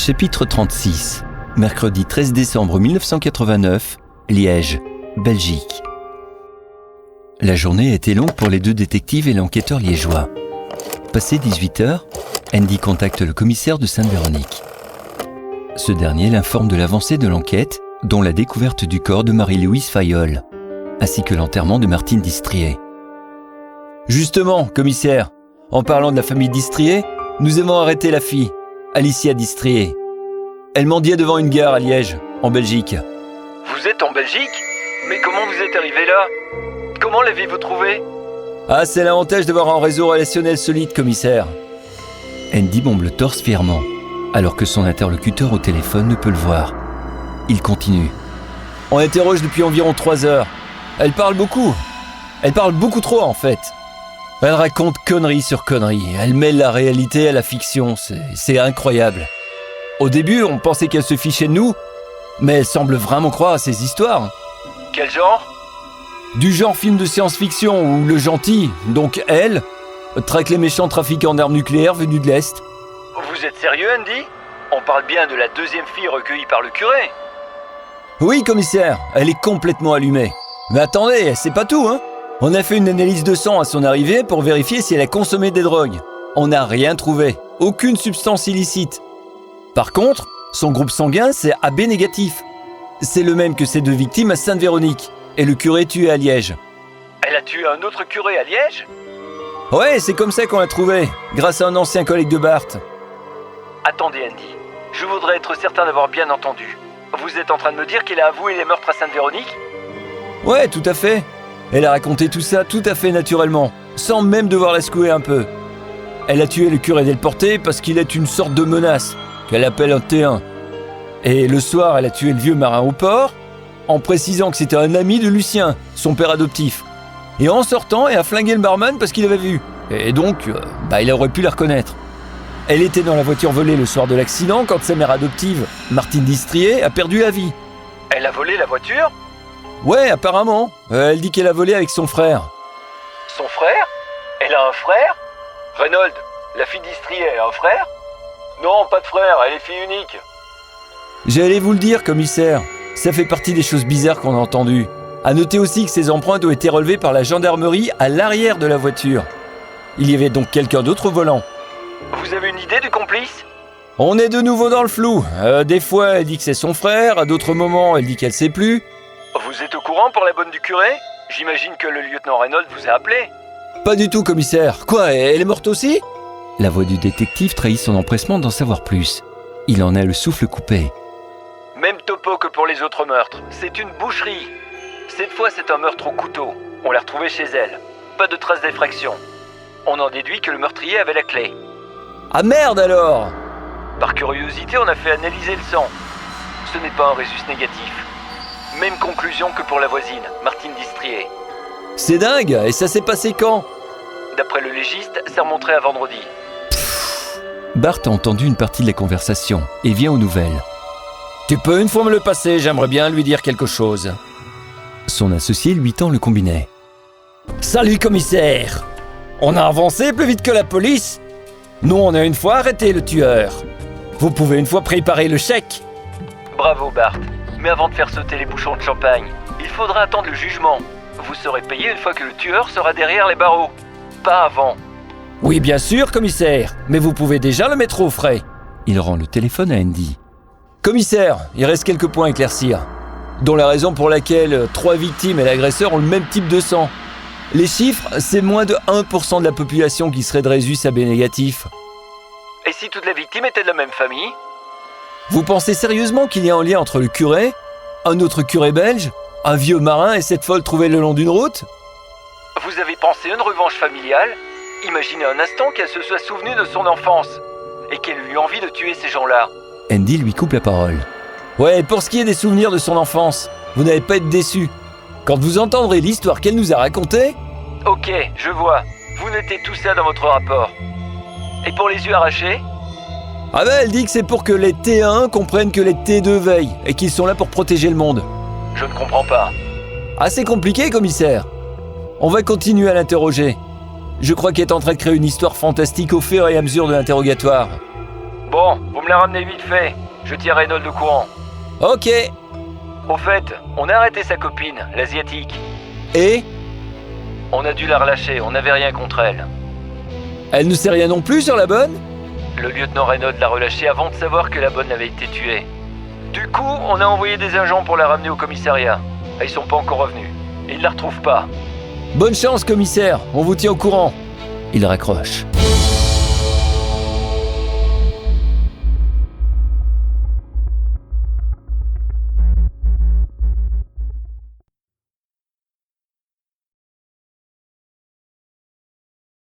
Chapitre 36. Mercredi 13 décembre 1989, Liège, Belgique. La journée était longue pour les deux détectives et l'enquêteur liégeois. Passé 18h, Andy contacte le commissaire de Sainte-Véronique. Ce dernier l'informe de l'avancée de l'enquête, dont la découverte du corps de Marie-Louise Fayolle, ainsi que l'enterrement de Martine Distrier. Justement, commissaire, en parlant de la famille Distrier, nous avons arrêté la fille, Alicia Distrier. Elle mendiait devant une gare à Liège, en Belgique. Vous êtes en Belgique ? Mais comment vous êtes arrivé là ? Comment l'avez-vous trouvée ? Ah, c'est l'avantage d'avoir un réseau relationnel solide, commissaire. Andy bombe le torse fièrement, alors que son interlocuteur au téléphone ne peut le voir. Il continue. On l'interroge depuis environ 3 heures. Elle parle beaucoup. Elle parle beaucoup trop, en fait. Elle raconte conneries sur conneries. Elle mêle la réalité à la fiction. C'est incroyable. Au début, on pensait qu'elle se fichait de nous, mais elle semble vraiment croire à ces histoires. Quel genre ? Du genre film de science-fiction où le gentil, donc elle, traque les méchants trafiquants d'armes nucléaires venus de l'Est. Vous êtes sérieux, Andy ? On parle bien de la deuxième fille recueillie par le curé. Oui, commissaire, elle est complètement allumée. Mais attendez, c'est pas tout, hein. On a fait une analyse de sang à son arrivée pour vérifier si elle a consommé des drogues. On n'a rien trouvé, aucune substance illicite. Par contre, son groupe sanguin, c'est AB négatif. C'est le même que ses 2 victimes à Sainte-Véronique et le curé tué à Liège. Elle a tué un autre curé à Liège ? Ouais, c'est comme ça qu'on l'a trouvé, grâce à un ancien collègue de Barthes. Attendez, Andy, je voudrais être certain d'avoir bien entendu. Vous êtes en train de me dire qu'elle a avoué les meurtres à Sainte-Véronique ? Ouais, tout à fait. Elle a raconté tout ça tout à fait naturellement, sans même devoir la secouer un peu. Elle a tué le curé Delporté parce qu'il est une sorte de menace, qu'elle appelle un T1. Et le soir, elle a tué le vieux marin au port, en précisant que c'était un ami de Lucien, son père adoptif. Et en sortant, elle a flingué le barman parce qu'il avait vu. Et donc, il aurait pu la reconnaître. Elle était dans la voiture volée le soir de l'accident quand sa mère adoptive, Martine Distrier, a perdu la vie. Elle a volé la voiture ? Ouais, apparemment. Elle dit qu'elle a volé avec son frère. Son frère ? Elle a un frère ? Reynolds, la fille Distrier, elle a un frère ? Non, pas de frère, elle est fille unique. J'allais vous le dire, commissaire. Ça fait partie des choses bizarres qu'on a entendues. À noter aussi que ces empreintes ont été relevées par la gendarmerie à l'arrière de la voiture. Il y avait donc quelqu'un d'autre au volant. Vous avez une idée du complice ? On est de nouveau dans le flou. Des fois, elle dit que c'est son frère. À d'autres moments, elle dit qu'elle sait plus. Vous êtes au courant pour la bonne du curé ? J'imagine que le lieutenant Reynolds vous a appelé. Pas du tout, commissaire. Quoi, elle est morte aussi ? La voix du détective trahit son empressement d'en savoir plus. Il en a le souffle coupé. Même topo que pour les autres meurtres. C'est une boucherie. Cette fois, c'est un meurtre au couteau. On l'a retrouvé chez elle. Pas de traces d'effraction. On en déduit que le meurtrier avait la clé. Ah merde alors ! Par curiosité, on a fait analyser le sang. Ce n'est pas un résus négatif. Même conclusion que pour la voisine, Martine Distrier. C'est dingue. Et ça s'est passé quand ? D'après le légiste, ça remonterait à vendredi. Bart a entendu une partie de la conversation et vient aux nouvelles. Tu peux une fois me le passer, j'aimerais bien lui dire quelque chose. Son associé lui tend le combiné. Salut commissaire. On a avancé plus vite que la police. Nous on a une fois arrêté le tueur. Vous pouvez une fois préparer le chèque. Bravo Bart. Mais avant de faire sauter les bouchons de champagne, il faudra attendre le jugement. Vous serez payé une fois que le tueur sera derrière les barreaux. Pas avant. Oui, bien sûr, commissaire, mais vous pouvez déjà le mettre au frais. Il rend le téléphone à Andy. Commissaire, il reste quelques points à éclaircir, dont la raison pour laquelle 3 victimes et l'agresseur ont le même type de sang. Les chiffres, c'est moins de 1% de la population qui serait de résus AB négatif. Et si toutes les victimes étaient de la même famille ? Vous pensez sérieusement qu'il y a un lien entre le curé, un autre curé belge, un vieux marin et cette folle trouvée le long d'une route ? Vous avez pensé à une revanche familiale ? Imaginez un instant qu'elle se soit souvenue de son enfance et qu'elle eut envie de tuer ces gens-là. Andy lui coupe la parole. Ouais, pour ce qui est des souvenirs de son enfance, vous n'allez pas être déçus. Quand vous entendrez l'histoire qu'elle nous a racontée... Ok, je vois. Vous notez tout ça dans votre rapport. Et pour les yeux arrachés ? Ah ben, elle dit que c'est pour que les T1 comprennent que les T2 veillent et qu'ils sont là pour protéger le monde. Je ne comprends pas. Assez compliqué, commissaire. On va continuer à l'interroger. Je crois qu'elle est en train de créer une histoire fantastique au fur et à mesure de l'interrogatoire. Bon, vous me la ramenez vite fait. Je tiens Reynolds au courant. Ok. Au fait, on a arrêté sa copine, l'asiatique. Et On a dû la relâcher, on n'avait rien contre elle. elle ne sait rien non plus sur la bonne? Le lieutenant Reynolds l'a relâchée avant de savoir que la bonne avait été tuée. Du coup, on a envoyé des agents pour la ramener au commissariat. Ils sont pas encore revenus. Ils la retrouvent pas. Bonne chance, commissaire, on vous tient au courant. Il raccroche.